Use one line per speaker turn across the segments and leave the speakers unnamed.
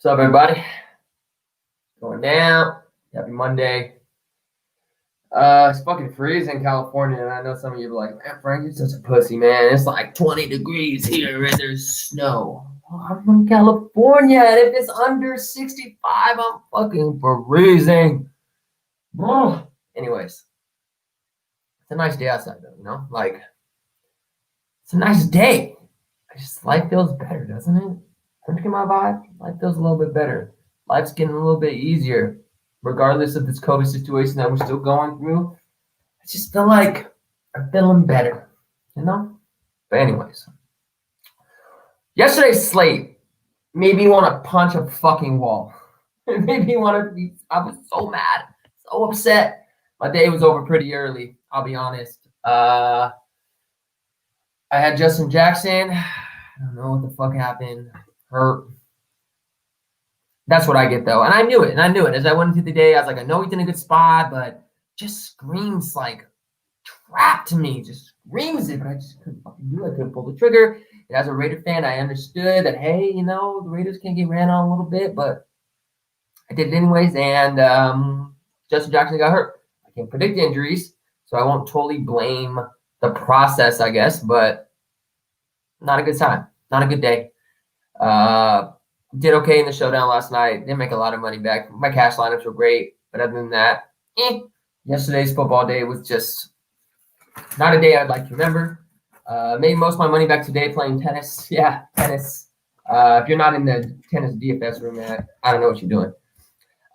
What's up, everybody? Going down. Happy Monday. It's fucking freezing in California, and I know some of you are like, man, Frank, you're such a pussy, man. It's like 20 degrees here, and there's snow. Well, I'm from California, and if it's under 65, I'm fucking freezing. Oh. Anyways, it's a nice day outside, though, you know? Like, it's a nice day. Life feels better, doesn't it? Drinking my vibe, life feels a little bit better. Life's getting a little bit easier, regardless of this COVID situation that we're still going through. I just feel like I'm feeling better, you know? But anyways, yesterday's slate made me want to punch a fucking wall. It made me want to be, I was so mad, so upset. My day was over pretty early, I'll be honest. I had Justin Jackson. I don't know what the fuck happened. Hurt. That's what I get, though. And I knew it. As I went into the day, I was like, I know he's in a good spot, but just screams like trap to me. Just screams it, but I just couldn't fucking do it. I couldn't pull the trigger. And as a Raider fan, I understood that, hey, you know, the Raiders can get ran on a little bit, but I did it anyways. And Justin Jackson got hurt. I can't predict injuries, so I won't totally blame the process, I guess, but not a good time. Not a good day. Did okay in the showdown last night. Didn't make a lot of money back. My cash lineups were great, but other than that, yesterday's football day was just not a day I'd like to remember. Made most of my money back today playing tennis. Yeah, tennis. If you're not in the tennis DFS room, man, I don't know what you're doing.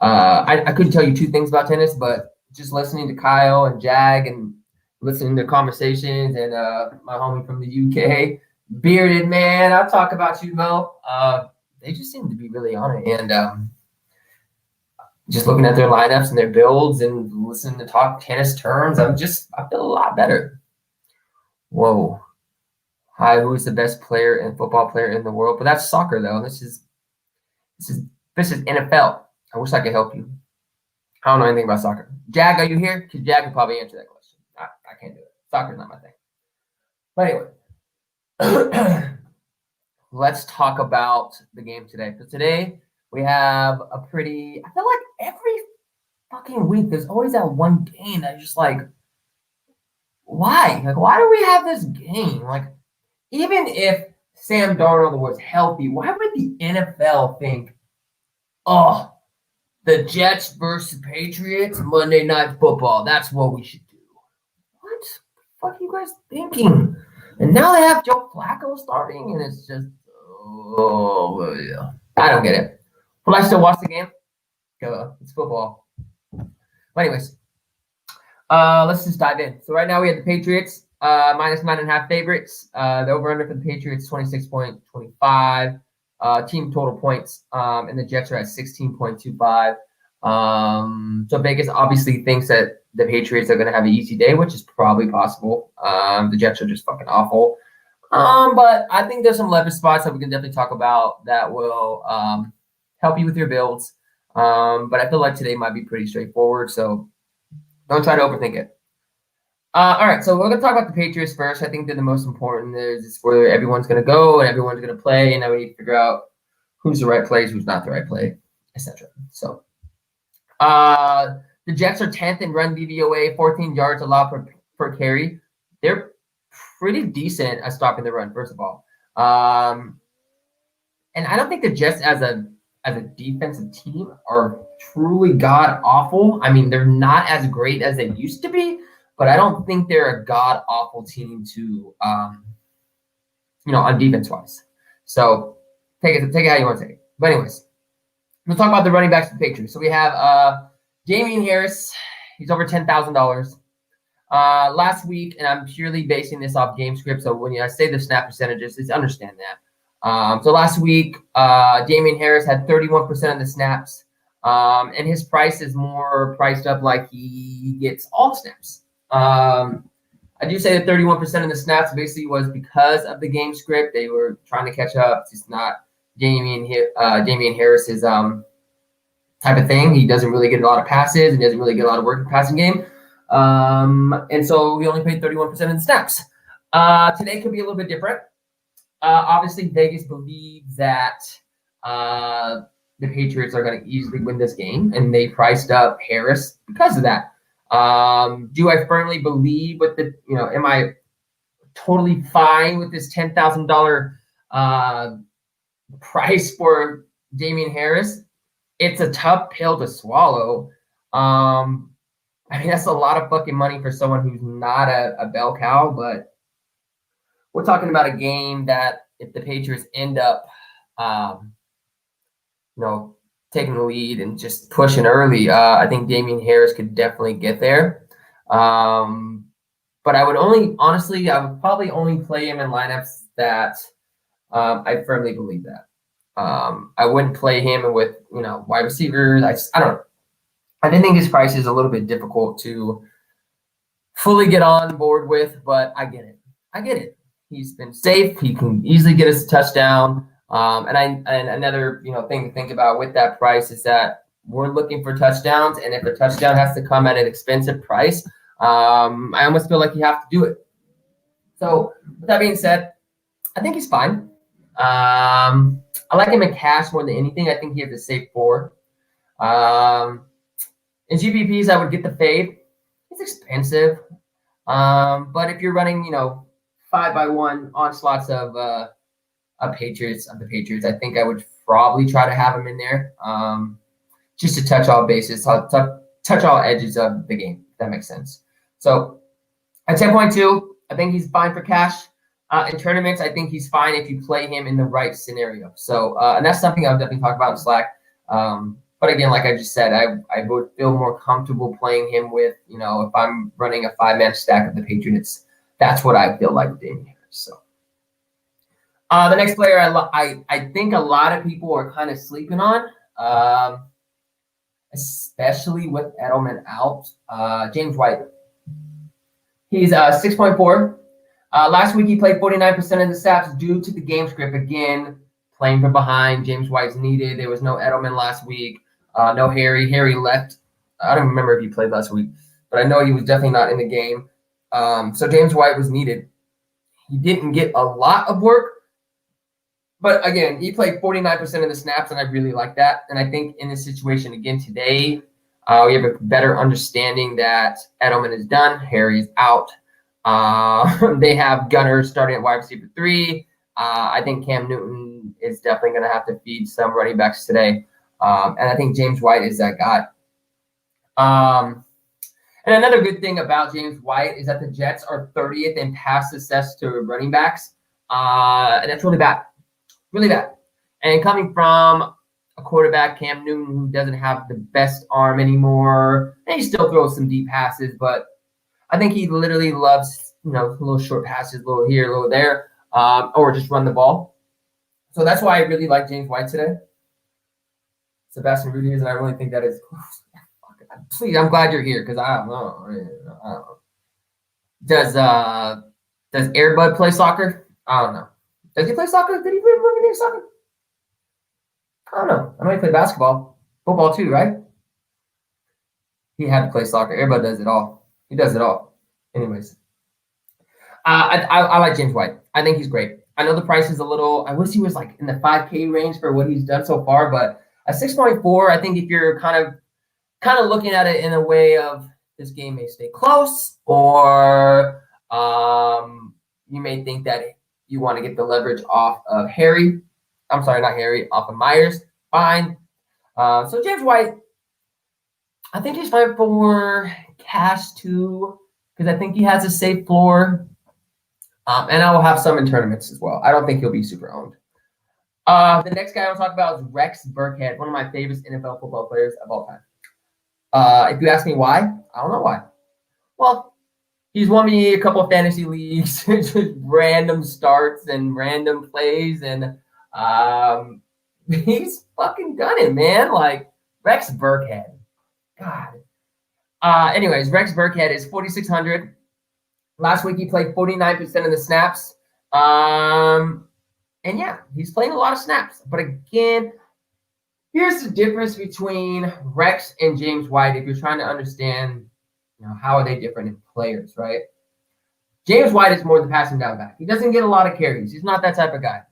I couldn't tell you two things about tennis, but just listening to Kyle and Jag and listening to conversations and my homie from the UK, Bearded, man, I'll talk about you, Mo. They just seem to be really on it. And just looking at their lineups and their builds and listening to talk tennis terms, I feel a lot better. Whoa. Hi, who is the best player and football player in the world? But that's soccer, though. This is NFL. I wish I could help you. I don't know anything about soccer. Jag, are you here? Because Jag could probably answer that question. I can't do it. Soccer's not my thing. But anyway. Let's talk about the game today. So today we have I feel like every fucking week there's always that one game that you're just like, why? Like, why do we have this game? Like, even if Sam Darnold was healthy, why would the NFL think, oh, the Jets versus Patriots, Monday Night Football, that's what we should do? What the fuck are you guys thinking? And now they have Joe Flacco starting, and it's just, oh, yeah. I don't get it. Will I still watch the game? It's football. But anyways, let's just dive in. So right now we have the Patriots, minus 9.5 favorites. The over-under for the Patriots, 26.25. Team total points, and the Jets are at 16.25. So Vegas obviously thinks that the Patriots are going to have an easy day, which is probably possible. The Jets are just fucking awful. But I think there's some leverage spots that we can definitely talk about that will help you with your builds. But I feel like today might be pretty straightforward, so don't try to overthink it. All right, so we're going to talk about the Patriots first. I think they're the most important. It's where everyone's going to go and everyone's going to play, and now we need to figure out who's the right play, who's not the right play, etc. So the Jets are 10th in run DVOA, 14 yards allowed per carry. They're pretty decent at stopping the run, first of all. And I don't think the Jets as a defensive team are truly god-awful. I mean, they're not as great as they used to be, but I don't think they're a god-awful team to, on defense-wise. So take it how you want to take it. But anyways, we'll talk about the running backs of the Patriots. So we have Damian Harris. He's over $10,000. Last week, and I'm purely basing this off game script, so when I say the snap percentages, just understand that. So last week, Damian Harris had 31% of the snaps, and his price is more priced up like he gets all the snaps. I do say that 31% of the snaps basically was because of the game script. They were trying to catch up. It's just not Damian Harris's type of thing. He doesn't really get a lot of passes and doesn't really get a lot of work in the passing game. And so we only paid 31% of the snaps. Today could be a little bit different. Obviously, Vegas believes that the Patriots are going to easily win this game, and they priced up Harris because of that. Do I firmly believe with the, am I totally fine with this $10,000 price for Damian Harris? It's a tough pill to swallow. I mean, that's a lot of fucking money for someone who's not a bell cow, but we're talking about a game that if the Patriots end up, taking the lead and just pushing early, I think Damian Harris could definitely get there. But I would probably only play him in lineups that I firmly believe that. I wouldn't play him with, wide receivers. I don't know. I think his price is a little bit difficult to fully get on board with, but I get it. He's been safe. He can easily get us a touchdown. And another thing to think about with that price is that we're looking for touchdowns, and if a touchdown has to come at an expensive price, I almost feel like you have to do it. So with that being said, I think he's fine. I like him in cash more than anything. I think he has a safe floor. In GPPs, I would get the fade. It's expensive. But if you're running, 5x1 onslaughts of the Patriots, I think I would probably try to have him in there, just to touch all bases, touch all edges of the game, if that makes sense. So at 10.2, I think he's fine for cash. In tournaments, I think he's fine if you play him in the right scenario. So, and that's something I'll definitely talk about in Slack. But again, like I just said, I would feel more comfortable playing him with, if I'm running a 5-man stack of the Patriots, that's what I feel like with Damian Harris. So the next player I think a lot of people are kind of sleeping on, especially with Edelman out, James White. He's 6.4. Last week he played 49% of the snaps due to the game script. Again, playing from behind, James White's needed. There was no Edelman last week. No Harry. Harry left. I don't remember if he played last week, but I know he was definitely not in the game. So James White was needed. He didn't get a lot of work, but again, he played 49% of the snaps, and I really like that. And I think in this situation again today, we have a better understanding that Edelman is done. Harry's out. They have Gunner starting at wide receiver 3. I think Cam Newton is definitely going to have to feed some running backs today. And I think James White is that guy. And another good thing about James White is that the Jets are 30th in pass success to running backs. And that's really bad. Really bad. And coming from a quarterback, Cam Newton, who doesn't have the best arm anymore, and he still throws some deep passes, but I think he literally loves, little short passes, a little here, a little there, or just run the ball. So that's why I really like James White today. Sebastian Rudiers, and I really think that is close. Please, I'm glad you're here because I don't know. Does Airbud play soccer? I don't know. Does he play soccer? Did he play soccer? I don't know. I know he played basketball, football too, right? He had to play soccer. Airbud does it all. He does it all. Anyways, I like James White. I think he's great. I know the price is a little. I wish he was like in the 5K range for what he's done so far, but at 6.4, I think if you're kind of looking at it in a way of this game may stay close, or you may think that you want to get the leverage off of Harry. I'm sorry, not Harry, off of Myers. Fine. So James White, I think he's fine for cash too, because I think he has a safe floor. And I will have some in tournaments as well. I don't think he'll be super owned. The next guy I want to talk about is Rex Burkhead, one of my favorite NFL football players of all time. If you ask me why, I don't know why. Well, he's won me a couple of fantasy leagues, just random starts and random plays, and he's fucking done it, man. Like, Rex Burkhead. God. Anyways, Rex Burkhead is 4,600. Last week he played 49% of the snaps. And yeah, he's playing a lot of snaps. But again, here's the difference between Rex and James White if you're trying to understand, how are they different in players, right? James White is more the passing down back. He doesn't get a lot of carries. He's not that type of guy.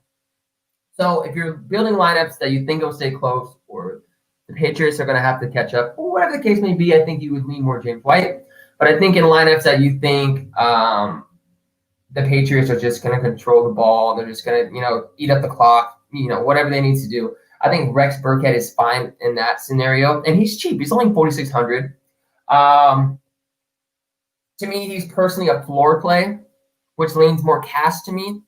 So if you're building lineups that you think will stay close, or the Patriots are going to have to catch up, or whatever the case may be, I think you would lean more James White. But I think in lineups that you think the Patriots are just going to control the ball, they're just going to, eat up the clock, whatever they need to do. I think Rex Burkhead is fine in that scenario, and he's cheap. He's only $4,600. To me, he's personally a floor play, which leans more cash to me.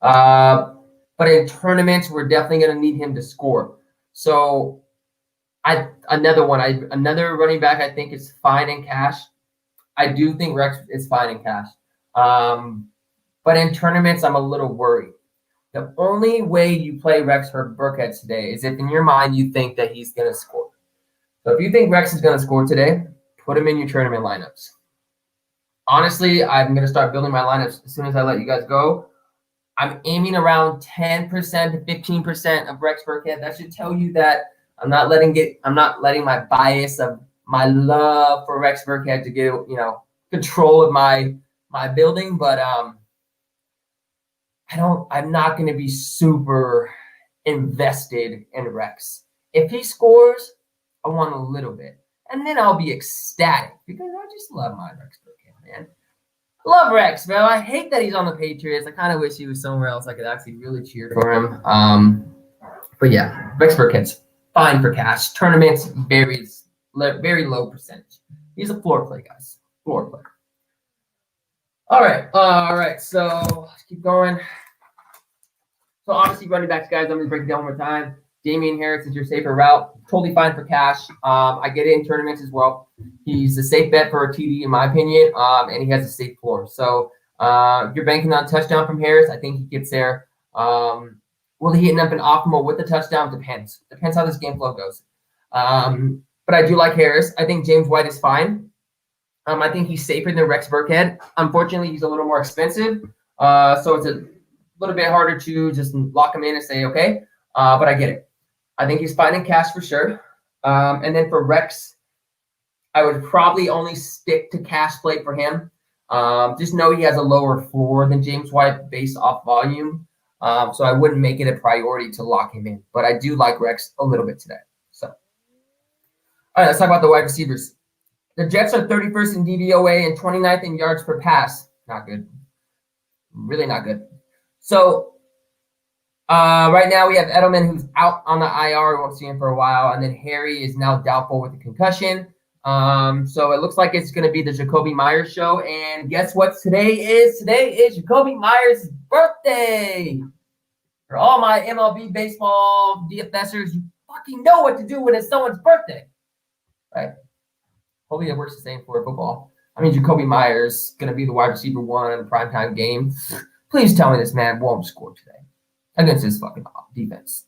But in tournaments, we're definitely going to need him to score. So another running back I think is fine in cash. I do think Rex is fine in cash. But in tournaments, I'm a little worried. The only way you play Rex Burkhead today is if in your mind you think that he's going to score. So if you think Rex is going to score today, put him in your tournament lineups. Honestly, I'm going to start building my lineups as soon as I let you guys go. I'm aiming around 10% to 15% of Rex Burkhead. That should tell you that I'm not letting my bias of my love for Rex Burkhead to get, control of my building, but I'm not going to be super invested in Rex. If he scores, I want a little bit, and then I'll be ecstatic because I just love my Rex Burkhead, man. Love Rex, bro. I hate that he's on the Patriots. I kind of wish he was somewhere else I could actually really cheer for him. But yeah, Rex Burkhead's fine for cash. Tournaments, very low percentage. He's a floor play, guys. Floor play. All right. So let's keep going. So obviously running backs, guys, I'm going to break it down one more time. Damian Harris is your safer route. Totally fine for cash. I get it in tournaments as well. He's a safe bet for a TD, in my opinion, and he has a safe floor. So if you're banking on a touchdown from Harris, I think he gets there. Will he end up in optimal with the touchdown? Depends. Depends how this game flow goes. But I do like Harris. I think James White is fine. I think he's safer than Rex Burkhead. Unfortunately, he's a little more expensive. So it's a little bit harder to just lock him in and say, okay. But I get it. I think he's fine in cash for sure. And then for Rex, I would probably only stick to cash play for him. Just know he has a lower floor than James White based off volume. So I wouldn't make it a priority to lock him in. But I do like Rex a little bit today. So, all right, let's talk about the wide receivers. The Jets are 31st in DVOA and 29th in yards per pass. Not good. Really not good. So, right now we have Edelman, who's out on the IR. We won't see him for a while. And then Harry is now doubtful with a concussion. So it looks like it's going to be the Jacoby Myers show. And guess what today is? Today is Jacoby Myers' birthday. For all my MLB baseball DFSers, you fucking know what to do when it's someone's birthday. Right? Hopefully it works the same for football. I mean, Jacoby Myers going to be the wide receiver one in a primetime game. Please tell me this man won't score today against his fucking defense.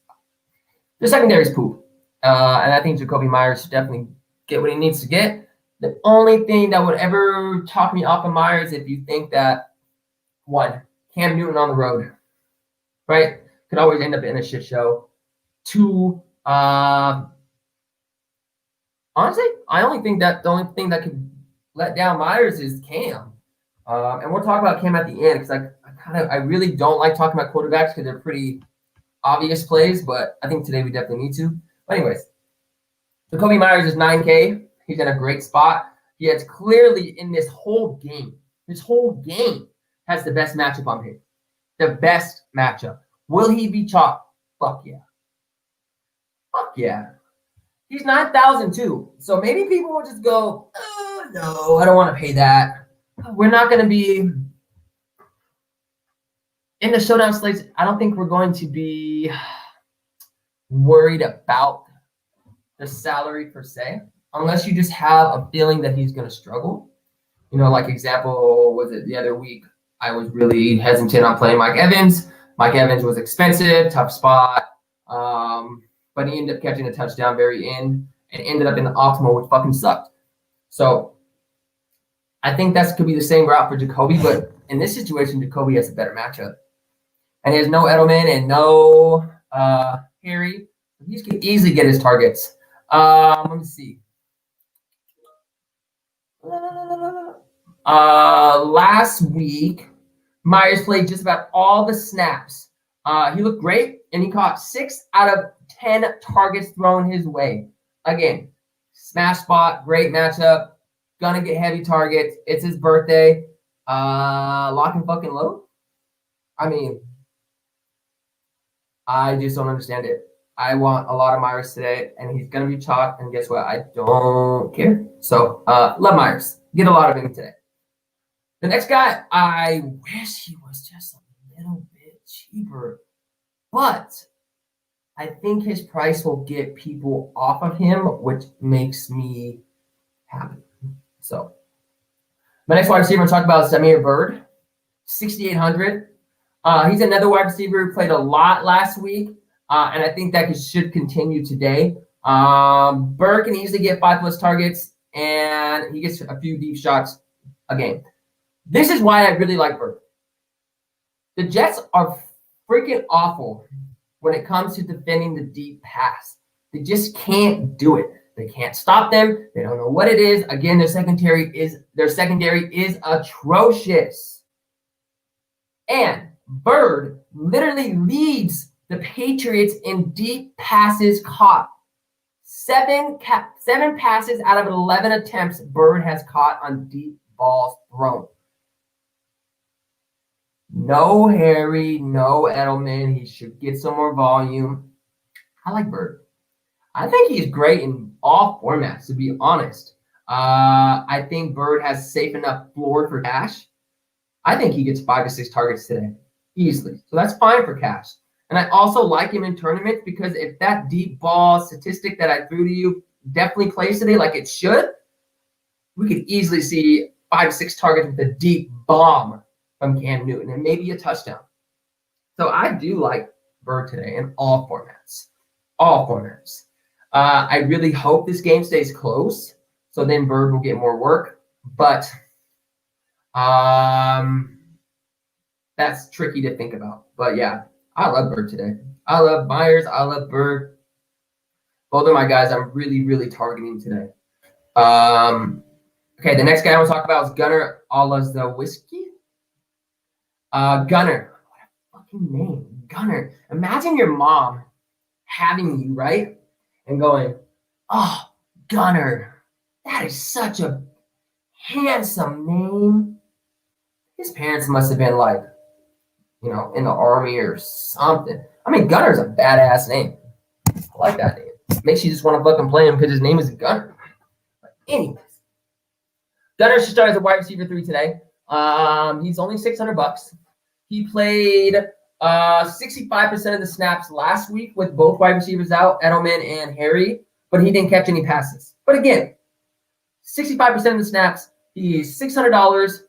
The secondary is poop. And I think Jacoby Myers should definitely get what he needs to get. The only thing that would ever talk me off of Myers if you think that, one, Cam Newton on the road, right? Could always end up in a shit show. Two, honestly, I only think that the only thing that could let down Myers is Cam. And we'll talk about Cam at the end because I really don't like talking about quarterbacks because they're pretty obvious plays, but I think today we definitely need to. But anyways, Jacoby Myers is 9K. He's in a great spot. He has clearly in this whole game has the best matchup on paper. The best matchup. Will he be chalked? Fuck yeah. Fuck yeah. He's 9,000 too. So maybe people will just go, oh, no, I don't want to pay that. We're not going to be in the showdown slates. I don't think we're going to be worried about the salary per se, unless you just have a feeling that he's going to struggle. Like example, was it the other week? I was really hesitant on playing Mike Evans. Mike Evans was expensive, tough spot. But he ended up catching a touchdown very end and ended up in the optimal, which fucking sucked. So I think that could be the same route for Jacoby, but in this situation, Jacoby has a better matchup. And he has no Edelman and no Harry. He can easily get his targets. Let me see. Last week, Myers played just about all the snaps He looked great, and he caught 6 out of 10 targets thrown his way. Again, smash spot, great matchup. Gonna get heavy targets. It's his birthday. Lock and fucking load. I mean, I just don't understand it. I want a lot of Myers today, and he's gonna be chalk. And guess what? I don't care. So, love Myers. Get a lot of him today. The next guy, I wish he was just a little bit cheaper, but I think his price will get people off of him, which makes me happy. So, my next wide receiver I'm talking about is Samir Bird, 6,800. He's another wide receiver who played a lot last week, and I think that should continue today. Bird can easily get 5+ targets, and he gets a few deep shots a game. This is why I really like Bird. The Jets are freaking awful when it comes to defending the deep pass. They just can't do it. They can't stop them. They don't know what it is. Again, their secondary is atrocious. And Bird literally leads the Patriots in deep passes caught. 7 passes out of 11 attempts Bird has caught on deep balls thrown. No Harry, no Edelman. He should get some more volume. I like Bird. I think he's great in all formats, to be honest. I think Bird has safe enough floor for cash. I think he gets 5 to 6 targets today, easily. So that's fine for cash. And I also like him in tournaments because if that deep ball statistic that I threw to you definitely plays today like it should, we could easily see 5 to 6 targets with a deep bomb from Cam Newton and maybe a touchdown. So I do like Bird today in all formats. All formats. I really hope this game stays close, so then Bird will get more work. But that's tricky to think about. But yeah, I love Bird today. I love Myers. I love Bird. Both of my guys I'm really, really targeting today. Okay, the next guy I want to talk about is Gunnar Olszewski. Gunnar. What a fucking name. Gunnar. Imagine your mom having you, right? And going, oh, Gunnar. That is such a handsome name. His parents must have been like, in the army or something. I mean, Gunnar's a badass name. I like that name. Makes you just want to fucking play him because his name is Gunnar. But anyways, Gunnar should start as a wide receiver 3 today. He's only $600. He played 65% of the snaps last week with both wide receivers out, Edelman and Harry, but he didn't catch any passes. But again, 65% of the snaps. He's $600.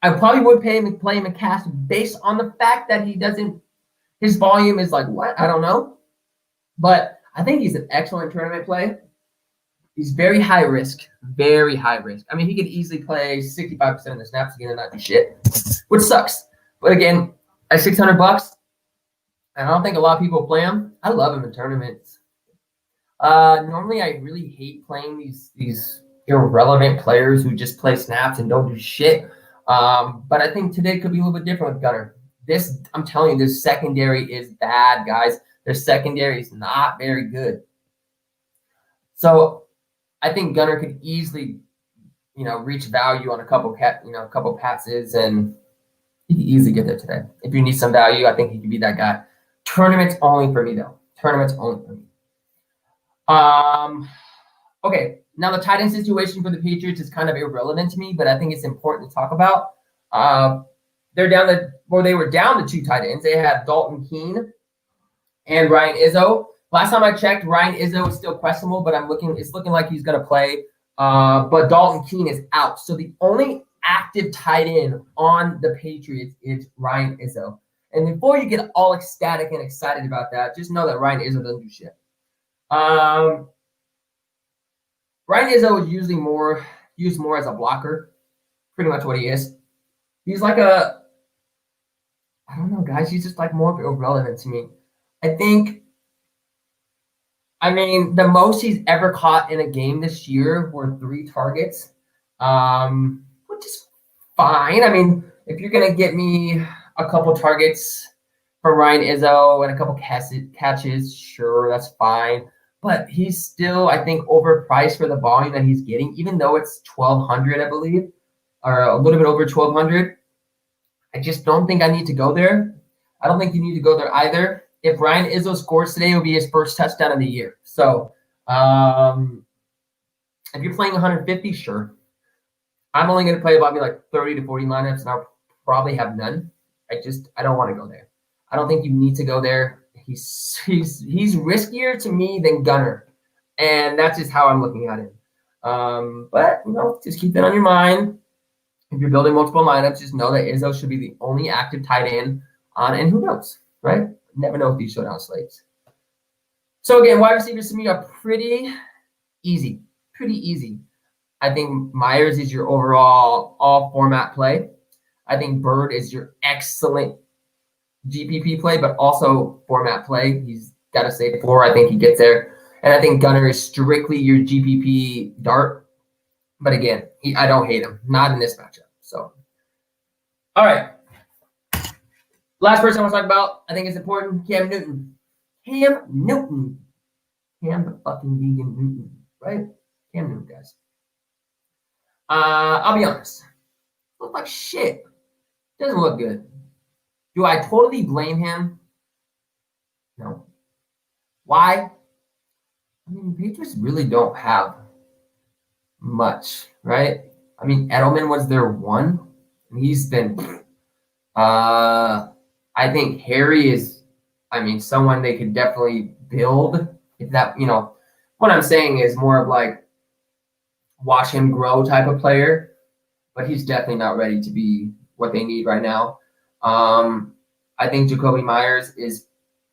I probably would play him in cash based on the fact that his volume is like what? I don't know. But I think he's an excellent tournament play. He's very high risk. Very high risk. I mean, he could easily play 65% of the snaps again and not do shit, which sucks. But again, at $600, and I don't think a lot of people play him. I love him in tournaments. Normally, I really hate playing these irrelevant players who just play snaps and don't do shit. But I think today could be a little bit different with Gunnar. I'm telling you, this secondary is bad, guys. Their secondary is not very good. So I think Gunnar could easily, reach value on a couple passes, and he could easily get there today. If you need some value, I think he could be that guy. Tournaments only for me, though. Tournaments only for me. Okay, now the tight end situation for the Patriots is kind of irrelevant to me, but I think it's important to talk about. They were down to 2 tight ends. They had Dalton Keene and Ryan Izzo. Last time I checked, Ryan Izzo is still questionable, but it's looking like he's going to play. But Dalton Keene is out. So the only active tight end on the Patriots is Ryan Izzo. And before you get all ecstatic and excited about that, just know that Ryan Izzo doesn't do shit. Ryan Izzo is used more as a blocker. Pretty much what he is. He's like I don't know, guys. He's just like more irrelevant to me. The most he's ever caught in a game this year were 3 targets, which is fine. I mean, if you're going to get me a couple targets from Ryan Izzo and a couple catches. Sure, that's fine. But he's still, I think, overpriced for the volume that he's getting, even though it's 1,200, I believe, or a little bit over 1,200. I just don't think I need to go there. I don't think you need to go there either. If Ryan Izzo scores today, it will be his first touchdown of the year. So if you're playing 150, sure. I'm only going to play about like 30 to 40 lineups, and I'll probably have none. I don't want to go there. I don't think you need to go there. He's riskier to me than Gunner, and that's just how I'm looking at it. But just keep that on your mind. If you're building multiple lineups, just know that Izzo should be the only active tight end on, and who knows, right? Never know with these showdown slates. So again, wide receivers to me are pretty easy. I think Myers is your overall all format play. I think Bird is your excellent GPP play, but also format play. He's got to say 4. I think he gets there. And I think Gunner is strictly your GPP dart. But again, I don't hate him. Not in this matchup. So, all right. Last person I want to talk about, I think it's important, Cam Newton. Cam the fucking vegan Newton, right? Cam Newton, guys. I'll be honest. Look like shit. Doesn't look good. Do I totally blame him? No. Why? I mean, the Patriots really don't have much, right? I mean, Edelman was their one, and he's been. I think Harry is, someone they could definitely build. If that, what I'm saying is more of like watch him grow type of player, but he's definitely not ready to be what they need right now. I think Jacoby Myers is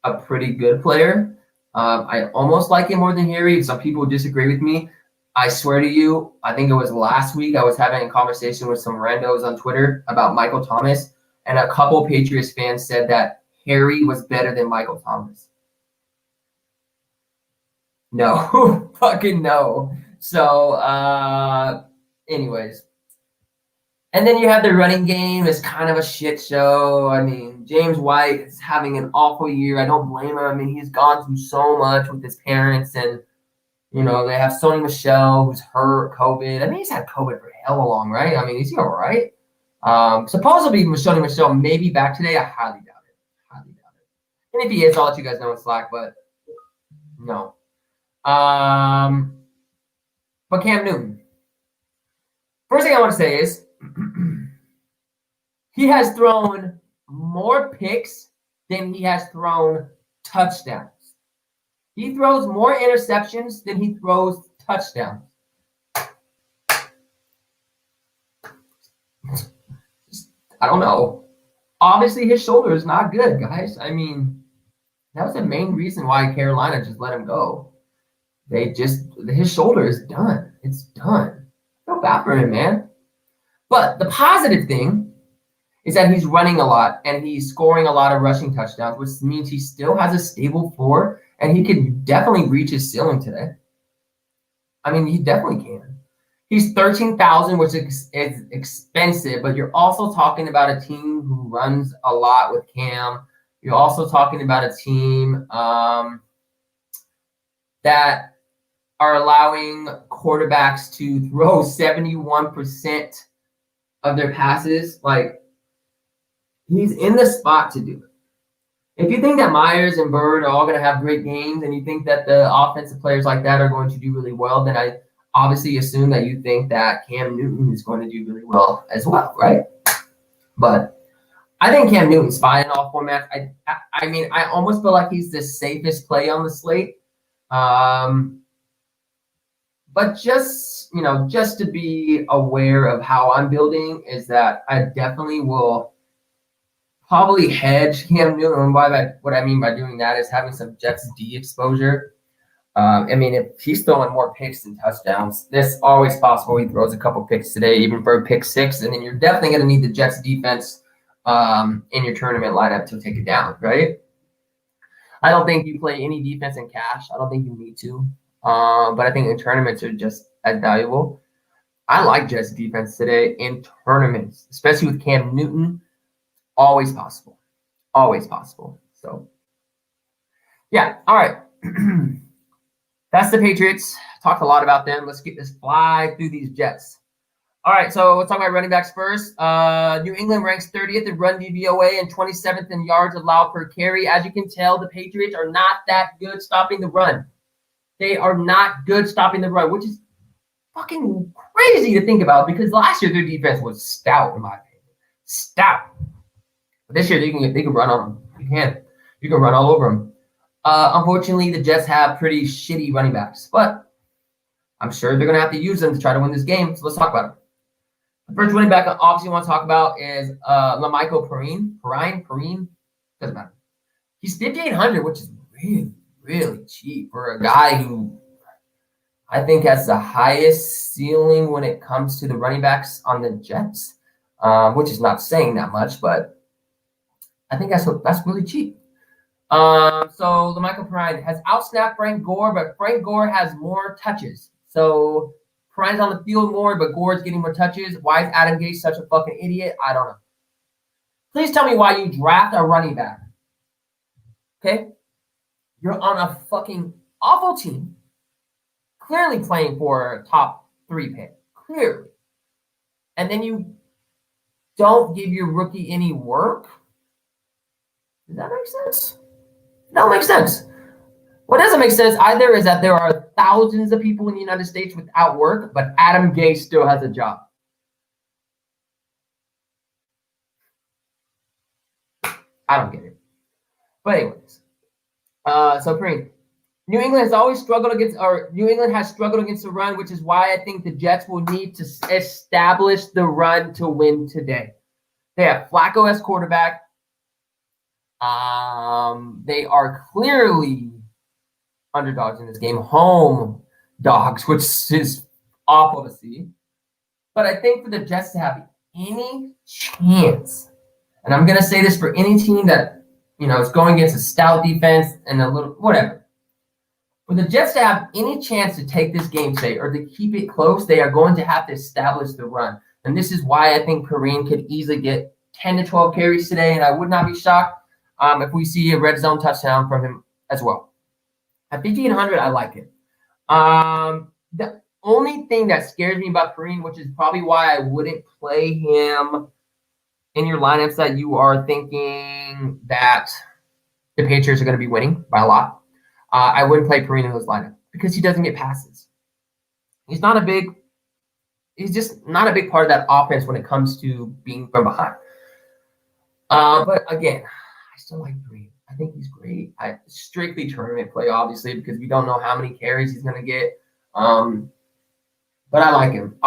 a pretty good player. I almost like him more than Harry. Some people disagree with me. I swear to you, I think it was last week I was having a conversation with some randos on Twitter about Michael Thomas, and a couple Patriots fans said that Harry was better than Michael Thomas. No, fucking no. So, anyways. And then you have the running game. It's kind of a shit show. I mean, James White is having an awful year. I don't blame him. I mean, he's gone through so much with his parents, and they have Sony Michel, who's hurt, COVID. I mean, he's had COVID for hell long, right? I mean, is he all right? Supposedly, Sony Michel may be back today. I highly doubt it. And if he is, I'll let you guys know in Slack, but no. But Cam Newton. First thing I want to say is he has thrown more picks than he has thrown touchdowns. He throws more interceptions than he throws touchdowns. I don't know. Obviously, his shoulder is not good, guys. I mean, that was the main reason why Carolina just let him go. His shoulder is done. It's done. Feel bad for him, man. But the positive thing is that he's running a lot and he's scoring a lot of rushing touchdowns, which means he still has a stable floor and he can definitely reach his ceiling today. I mean, he definitely can. He's 13,000, which is expensive, but you're also talking about a team who runs a lot with Cam. You're also talking about a team that are allowing quarterbacks to throw 71% of their passes. Like, he's in the spot to do it. If you think that Myers and Bird are all going to have great games and you think that the offensive players like that are going to do really well, then I obviously assume that you think that Cam Newton is going to do really well as well, right? But I think Cam Newton's fine in all formats. I mean, I almost feel like he's the safest play on the slate. But just to be aware of how I'm building is that I definitely will probably hedge Cam Newton. What I mean by doing that is having some Jets D exposure. I mean, if he's throwing more picks than touchdowns, it's always possible he throws a couple picks today, even for a pick 6, and then you're definitely going to need the Jets defense in your tournament lineup to take it down, right? I don't think you play any defense in cash. I don't think you need to. But I think in tournaments are just as valuable. I like Jets defense today in tournaments, especially with Cam Newton. Always possible. Always possible. So, yeah. All right. That's the Patriots. Talked a lot about them. Let's get this fly through these Jets. All right, so let's talk about running backs first. New England ranks 30th in run DVOA and 27th in yards allowed per carry. As you can tell, the Patriots are not that good stopping the run. They are not good stopping the run, which is fucking crazy to think about because last year their defense was stout, in my opinion. Stout. But this year they can run on them. You can run all over them. Unfortunately, the Jets have pretty shitty running backs, but I'm sure they're going to have to use them to try to win this game. So let's talk about it. The first running back I obviously want to talk about is La'Mical Perine. Doesn't matter. He's 5,800, which is really, really cheap for a guy who I think has the highest ceiling when it comes to the running backs on the Jets, which is not saying that much, but I think that's really cheap. So La'Mical Perine has outsnapped Frank Gore, but Frank Gore has more touches. So Perine's on the field more, but Gore's getting more touches. Why is Adam Gase such a fucking idiot? I don't know. Please tell me why you draft a running back. Okay? You're on a fucking awful team. Clearly playing for a top 3 pick. Clearly. And then you don't give your rookie any work? Does that make sense? That makes sense. What doesn't make sense either is that there are thousands of people in the United States without work, but Adam Gase still has a job. I don't get it. But anyways, so Perine. New England has struggled against the run, which is why I think the Jets will need to establish the run to win today. They have Flacco as quarterback. They are clearly underdogs in this game, home dogs, which is awful to see. But I think for the Jets to have any chance, and I'm going to say this for any team that, is going against a stout defense and a little, whatever. For the Jets to have any chance to take this game today or to keep it close, they are going to have to establish the run. And this is why I think Perine could easily get 10 to 12 carries today, and I would not be shocked if we see a red zone touchdown from him as well. At 5,800, I like it. The only thing that scares me about Perine, which is probably why I wouldn't play him in your lineups that you are thinking that the Patriots are going to be winning by a lot, I wouldn't play Perine in those lineups because he doesn't get passes. He's just not a big part of that offense when it comes to being from behind. But again, I still like Perine. I think he's great. Strictly tournament play, obviously, because we don't know how many carries he's going to get. But I like him.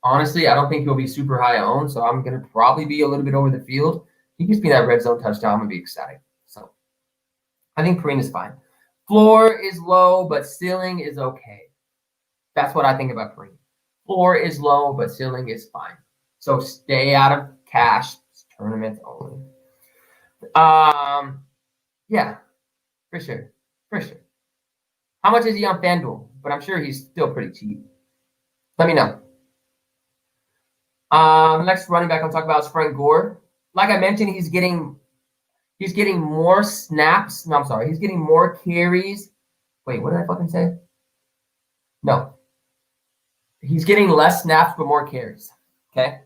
Honestly, I don't think he'll be super high owned, so I'm going to probably be a little bit over the field. He gives me that red zone touchdown, I'm going to be ecstatic. So I think Perine is fine. Floor is low, but ceiling is okay. That's what I think about Perine. Floor is low, but ceiling is fine. So stay out of cash. Tournaments only. Yeah, for sure. How much is he on FanDuel? But I'm sure he's still pretty cheap. Let me know. Next running back I'm talking about is Frank Gore. Like I mentioned, he's getting more snaps. No, I'm sorry. He's getting more carries. Wait, what did I fucking say? No. He's getting less snaps but more carries. Okay.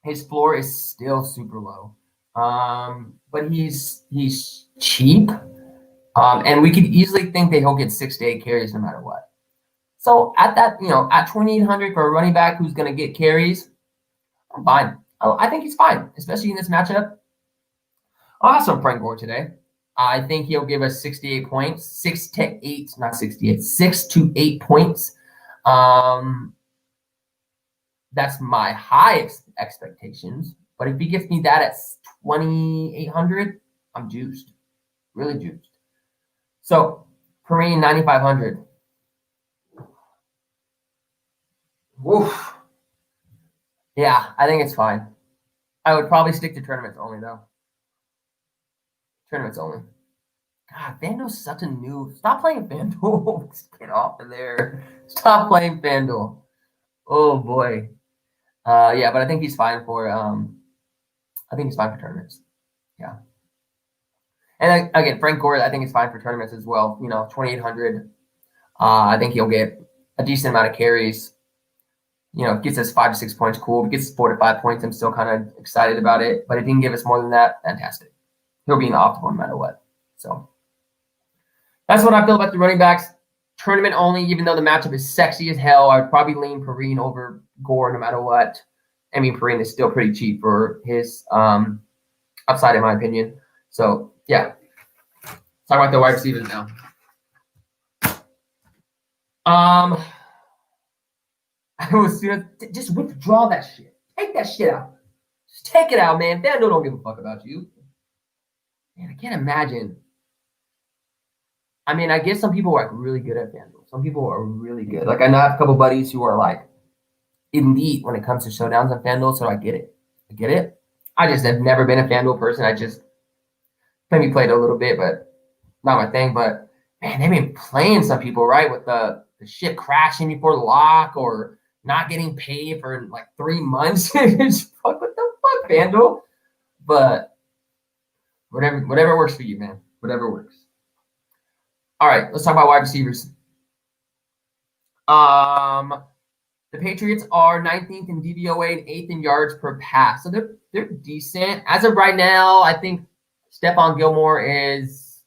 His floor is still super low. But he's cheap. And we could easily think that he'll get 6 to 8 carries no matter what. So at that, at 2,800 for a running back who's going to get carries, I'm fine. I think he's fine, especially in this matchup. I'll have some Frank Gore today. I think he'll give us 68 points, 6 to 8 points. That's my highest expectations. But if he gives me that at 2,800, I'm juiced. Really juiced. So, Perine, 9,500. Woof. Yeah, I think it's fine. I would probably stick to tournaments only, though. Tournaments only. God, FanDuel's such a noob. Stop playing FanDuel. Just get off of there. Stop playing FanDuel. Oh, boy. Yeah, but I think he's fine for I think he's fine for tournaments. Yeah. And again, Frank Gore, I think he's fine for tournaments as well. 2,800. I think he'll get a decent amount of carries. Gets us 5 to 6 points, cool. If he gets 4 to 5 points, I'm still kind of excited about it. But if he can give us more than that, fantastic. He'll be an optimal no matter what. So that's what I feel about the running backs. Tournament only, even though the matchup is sexy as hell, I would probably lean Perrine over Gore no matter what. I mean, Perrine is still pretty cheap for his upside, in my opinion. So, yeah. Let's talk about the wide receivers now. Just withdraw that shit. Take that shit out. Just take it out, man. FanDuel don't give a fuck about you. Man, I can't imagine. I mean, I guess some people are really good at FanDuel. Some people are really good. I know I have a couple buddies who are elite when it comes to showdowns on FanDuel, so I get it. I just have never been a FanDuel person. I just maybe played a little bit, but not my thing. But man, they've been playing some people, right? With the shit crashing before lock or not getting paid for 3 months. It's what the fuck, FanDuel? But whatever works for you, man. Whatever works. All right, let's talk about wide receivers. The Patriots are 19th in DVOA and 8th in yards per pass. So they're decent. As of right now, I think Stephon Gilmore is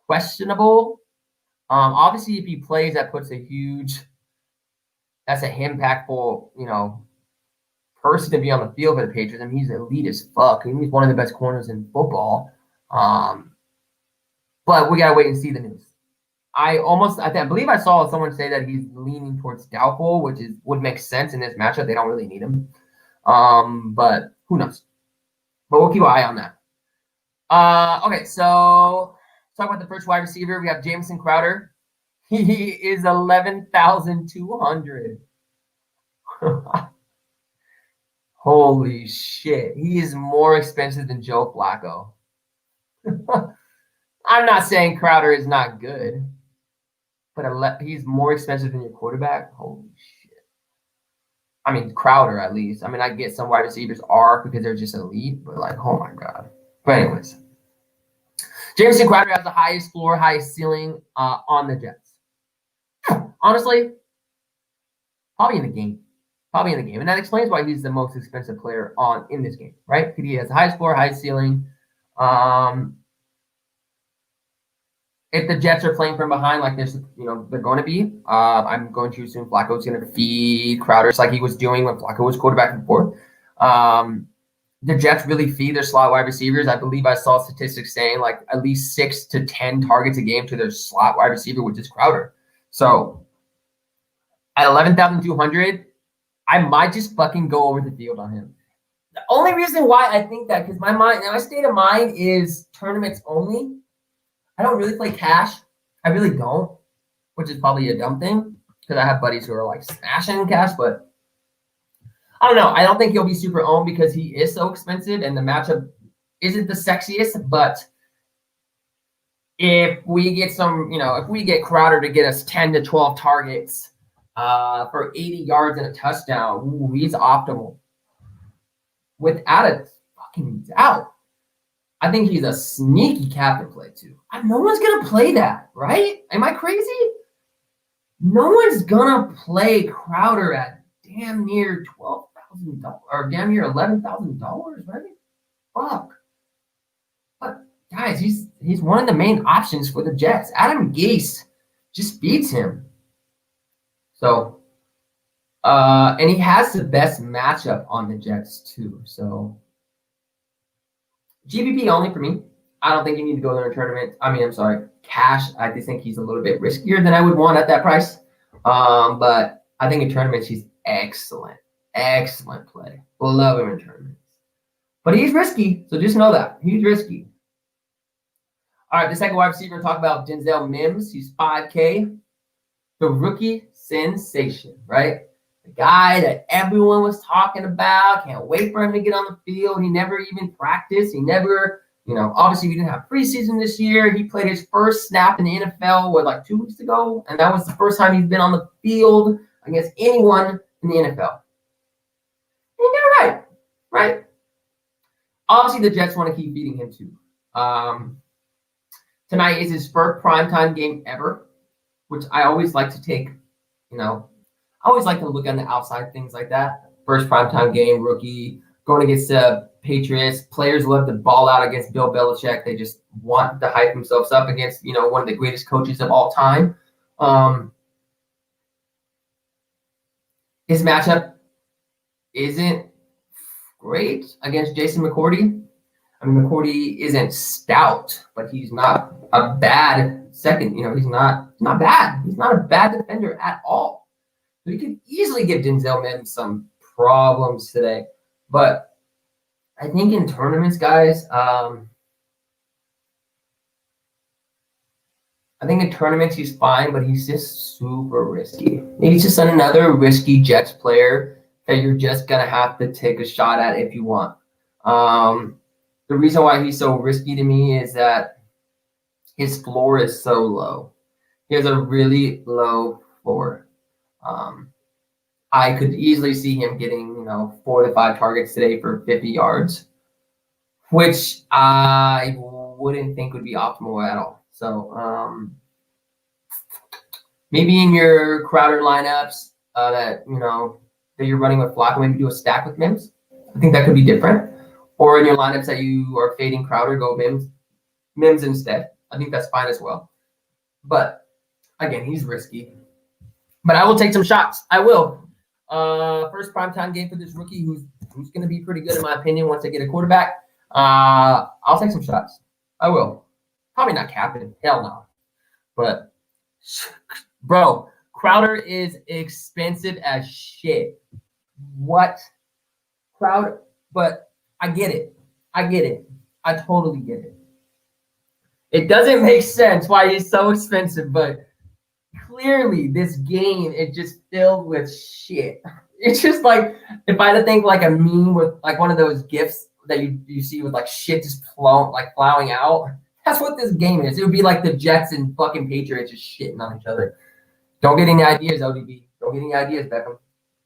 questionable. Obviously, if he plays, that's a impactful, person to be on the field for the Patriots. I mean, he's elite as fuck. He's one of the best corners in football. But we gotta wait and see the news. I believe I saw someone say that he's leaning towards doubtful, which would make sense in this matchup. They don't really need him. But who knows? But we'll keep an eye on that. Okay, so let's talk about the first wide receiver. We have Jamison Crowder. He is 11,200. Holy shit. He is more expensive than Joe Flacco. I'm not saying Crowder is not good, but he's more expensive than your quarterback. Holy shit. I mean, Crowder at least. I mean, I get some wide receivers are because they're just elite, but oh my God. But anyways, Jamison Crowder has the highest floor, highest ceiling on the Jets. Honestly, probably in the game. And that explains why he's the most expensive player in this game, right? Because he has the highest floor, highest ceiling. If the Jets are playing from behind like this, they're going to be, I'm going to assume Flacco's going to feed Crowder just like he was doing when Flacco was quarterback before. The Jets really feed their slot wide receivers. I believe I saw statistics saying at least 6 to 10 targets a game to their slot wide receiver, which is Crowder. So at 11,200, I might just fucking go over the field on him. The only reason why I think that, because my state of mind is tournaments only. I don't really play cash. I really don't, which is probably a dumb thing because I have buddies who are smashing cash, but I don't know. I don't think he'll be super owned because he is so expensive and the matchup isn't the sexiest. But if we get if we get Crowder to get us 10 to 12 targets for 80 yards and a touchdown, he's optimal. Without a fucking doubt. I think he's a sneaky captain play too. No one's gonna play that, right? Am I crazy? No one's gonna play Crowder at damn near $12,000 or damn near $11,000, right? Fuck. But guys, he's one of the main options for the Jets. Adam Gase just beats him. So, and he has the best matchup on the Jets too. So. GPP only for me. I don't think you need to go there in tournament. Cash. I just think he's a little bit riskier than I would want at that price. But I think in tournaments, he's excellent. Excellent play. Love him in tournaments. But he's risky, so just know that. He's risky. All right, the second wide receiver, talk about Denzel Mims. He's 5K. The rookie sensation, right? The guy that everyone was talking about. Can't wait for him to get on the field. He never even practiced. He never, obviously we didn't have preseason this year. He played his first snap in the NFL, 2 weeks ago? And that was the first time he's been on the field against anyone in the NFL. And he did right? Obviously, the Jets want to keep beating him too. Tonight is his first primetime game ever, which I always like to take, I always like to look on the outside things like that. First primetime game, rookie, going against the Patriots. Players love to ball out against Bill Belichick. They just want to hype themselves up against, one of the greatest coaches of all time. His matchup isn't great against Jason McCourty. I mean, McCourty isn't stout, but he's not a bad second. He's not bad. He's not a bad defender at all. So he could easily give Denzel Mims some problems today. But I think in tournaments, guys, I think in tournaments he's fine, but he's just super risky. He's just another risky Jets player that you're just going to have to take a shot at if you want. The reason why he's so risky to me is that his floor is so low. He has a really low floor. I could easily see him getting, 4 to 5 targets today for 50 yards, which I wouldn't think would be optimal at all. So maybe in your Crowder lineups that you're running with Flacco, maybe do a stack with Mims. I think that could be different. Or in your lineups that you are fading Crowder, go Mims instead. I think that's fine as well. But again, he's risky. But I will take some shots. I will. First primetime game for this rookie who's going to be pretty good in my opinion once I get a quarterback. I'll take some shots. I will. Probably not captain. Hell no. But, bro, Crowder is expensive as shit. What? Crowder? But I get it. I totally get it. It doesn't make sense why he's so expensive, but clearly this game is just filled with shit. It's just like if I had to think like a meme with like one of those GIFs that you see with like shit just plowing out. That's what this game is. It would be like the Jets and fucking Patriots just shitting on each other. Don't get any ideas, ODB. Don't get any ideas, Beckham.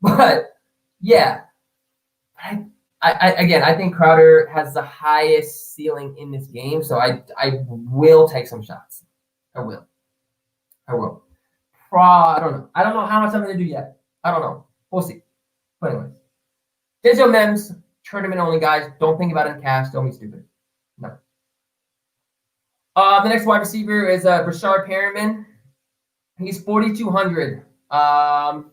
But yeah, I think Crowder has the highest ceiling in this game, so I will take some shots. I will. I don't know. I don't know how much I'm going to do yet. I don't know. We'll see. But anyways, Denzel Mims, tournament only, guys. Don't think about it in cash. Don't be stupid. No. The next wide receiver is Brashard Perriman. He's 4,200. A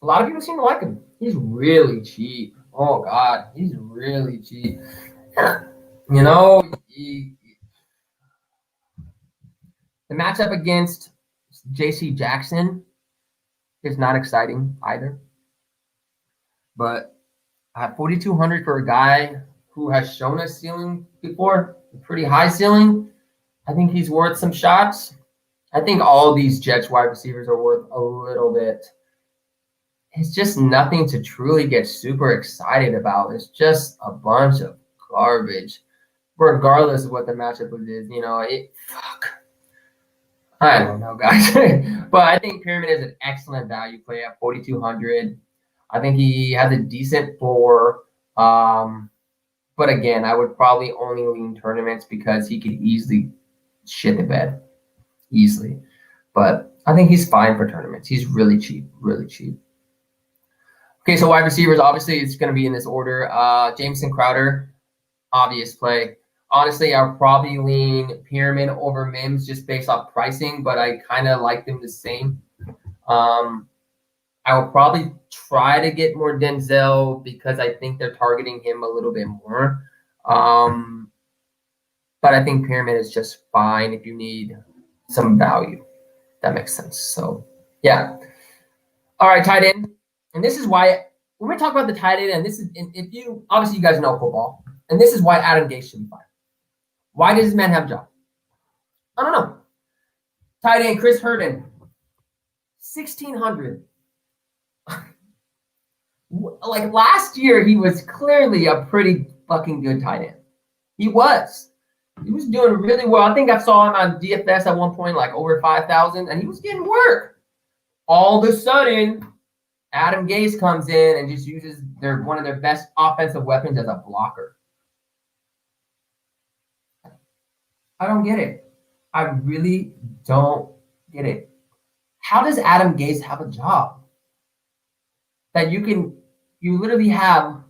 lot of people seem to like him. He's really cheap. Oh, God. He's really cheap. The matchup against J.C. Jackson is not exciting either. But 4,200 for a guy who has shown a ceiling before, a pretty high ceiling. I think he's worth some shots. I think all these Jets wide receivers are worth a little bit. It's just nothing to truly get super excited about. It's just a bunch of garbage, regardless of what the matchup is. Fuck. I don't know, guys. But I think Perriman is an excellent value play at 4,200. I think he has a decent floor. But again, I would probably only lean tournaments because he could easily shit the bed. Easily. But I think he's fine for tournaments. He's really cheap. Really cheap. Okay, so wide receivers, obviously, it's going to be in this order. Jameson Crowder, obvious play. Honestly, I'll probably lean Perriman over Mims just based off pricing, but I kind of like them the same. I will probably try to get more Denzel because I think they're targeting him a little bit more. But I think Perriman is just fine if you need some value. That makes sense. So, yeah. All right, tight end. And this is why when we talk about the tight end, and this is if you obviously you guys know football, and this is why Adam Gase should be fired. Why does this man have a job? I don't know. Tight end Chris Herndon, 1,600. Like last year, he was clearly a pretty fucking good tight end. He was doing really well. I think I saw him on DFS at one point, like over 5,000, and he was getting work. All of a sudden, Adam Gase comes in and just uses one of their best offensive weapons as a blocker. I don't get it. I really don't get it. How does Adam Gase have a job? That you literally have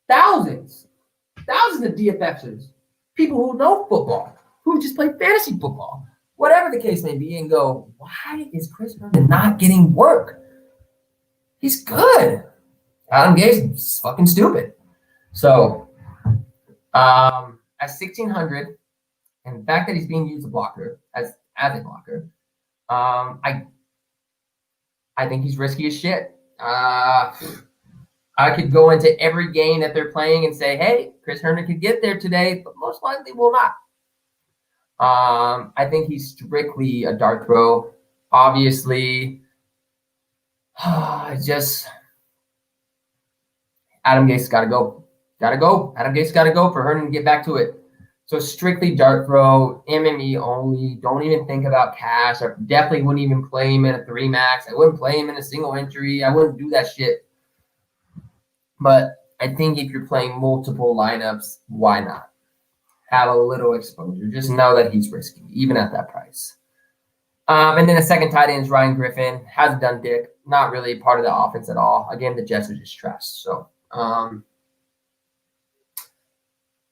thousands of DFXers, people who know football, who just play fantasy football, whatever the case may be, and go, why is Chris Herndon not getting work? He's good. Adam Gase is fucking stupid. So, at 1,600, and the fact that he's being used as a blocker, as a blocker, I think he's risky as shit. I could go into every game that they're playing and say, hey, Chris Herndon could get there today, but most likely will not. I think he's strictly a dart throw. Obviously, just Adam Gase got to go. Adam Gase got to go for Herndon to get back to it. So strictly dart throw, MME only. Don't even think about cash. I definitely wouldn't even play him in a 3 max. I wouldn't play him in a single entry. I wouldn't do that shit. But I think if you're playing multiple lineups, why not? Have a little exposure. Just know that he's risky, even at that price. And then the second tight end is Ryan Griffin. Hasn't done dick. Not really part of the offense at all. Again, the Jets are just trash. So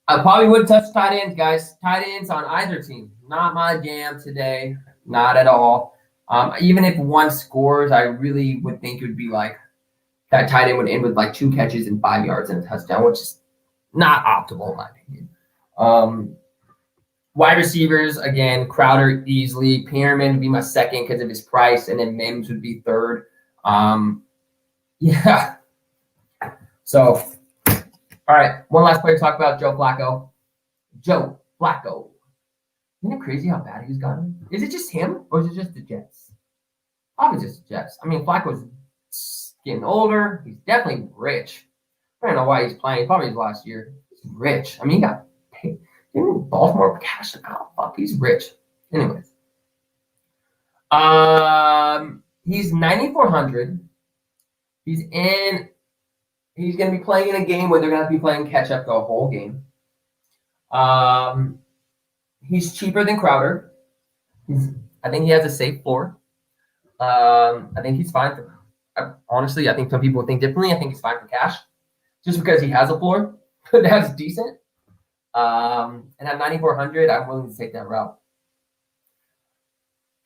I probably wouldn't touch tight ends, guys. Tight ends on either team. Not my jam today. Not at all. Even if one scores, I really would think it would be like that tight end would end with like 2 catches and 5 yards and a touchdown, which is not optimal in my opinion. Wide receivers, again, Crowder easily. Pearman would be my second because of his price, and then Mims would be third. Yeah. So, all right, one last player to talk about, Joe Flacco. Joe Flacco. Isn't it crazy how bad he's gotten? Is it just him, or is it just the Jets? Probably just the Jets. I mean, Flacco's getting older. He's definitely rich. I don't know why he's playing. Probably his last year. He's rich. I mean, he got paid. Didn't Baltimore cash him out? Fuck, he's rich. Anyways. He's 9,400. He's going to be playing in a game where they're going to be playing catch up the whole game. He's cheaper than Crowder. I think he has a safe floor. I think he's fine for. Honestly, I think some people think differently. I think he's fine for cash, just because he has a floor that's decent. And at 9,400, I'm willing to take that route.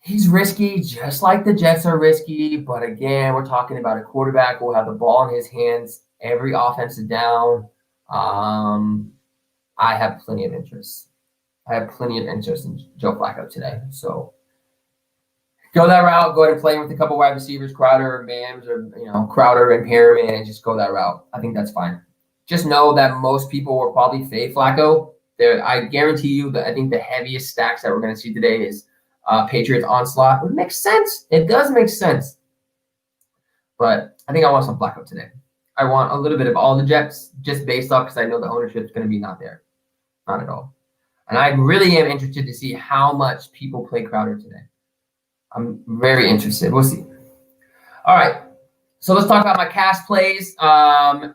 He's risky, just like the Jets are risky. But again, we're talking about a quarterback who will have the ball in his hands every offensive down. I have plenty of interest. In Joe Flacco today. So go that route. Go ahead and play him with a couple wide receivers, Crowder or Mims, or Crowder and Pearman, and just go that route. I think that's fine. Just know that most people will probably fade Flacco. I guarantee you that I think the heaviest stacks that we're going to see today is Patriots onslaught. It makes sense. It does make sense. But I think I want some Flacco today. I want a little bit of all the Jets just based off because I know the ownership is going to be not there. Not at all. And I really am interested to see how much people play Crowder today. I'm very interested. We'll see. All right. So let's talk about my cash plays. And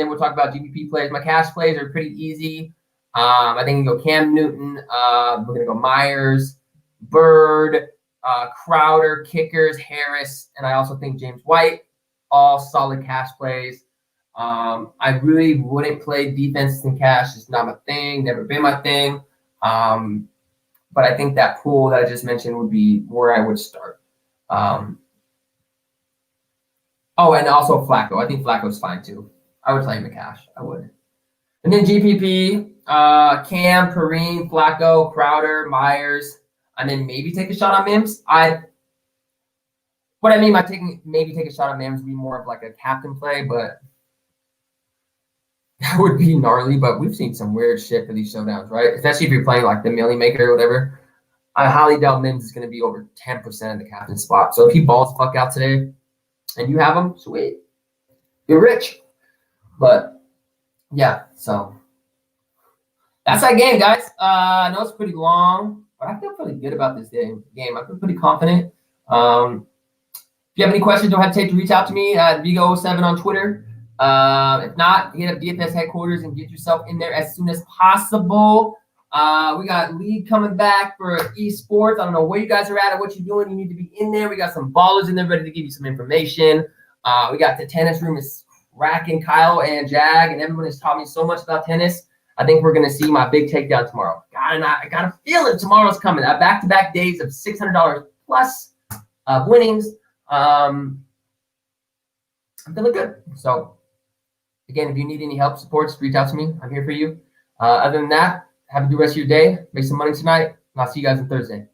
then we'll talk about GPP plays. My cash plays are pretty easy. I think we can go Cam Newton. We're going to go Myers, Bird, Crowder, Kickers, Harris, and I also think James White. All solid cash plays. I really wouldn't play defense in cash. It's not my thing. Never been my thing. But I think that pool that I just mentioned would be where I would start. And also Flacco. I think Flacco's fine too. I would play him in cash. I would. And then GPP, Cam, Kareem, Flacco, Crowder, Myers, and then maybe take a shot on Mims. What I mean by take a shot on Mims would be more of like a captain play, but that would be gnarly. But we've seen some weird shit for these showdowns, right? Especially if you're playing like the Millie Maker or whatever. I highly doubt Mims is going to be over 10% of the captain spot. So if he balls the fuck out today and you have him, sweet. You're rich. But yeah, so that's that game, guys. I know it's pretty long, but I feel pretty good about this game. I feel pretty confident. you have any questions, don't hesitate to reach out to me at Vigo07 on Twitter. If not, hit up DFS headquarters and get yourself in there as soon as possible. We got league coming back for esports. I don't know where you guys are at or what you're doing. You need to be in there. We got some ballers in there ready to give you some information. We got the tennis room is racking. Kyle and Jag and everyone has taught me so much about tennis. I think we're going to see my big takedown tomorrow. I got to feel it. Tomorrow's coming. Back-to-back days of $600 plus winnings. I'm feeling good. So, again, if you need any help, support, just reach out to me. I'm here for you. Other than that, have a good rest of your day. Make some money tonight. And I'll see you guys on Thursday.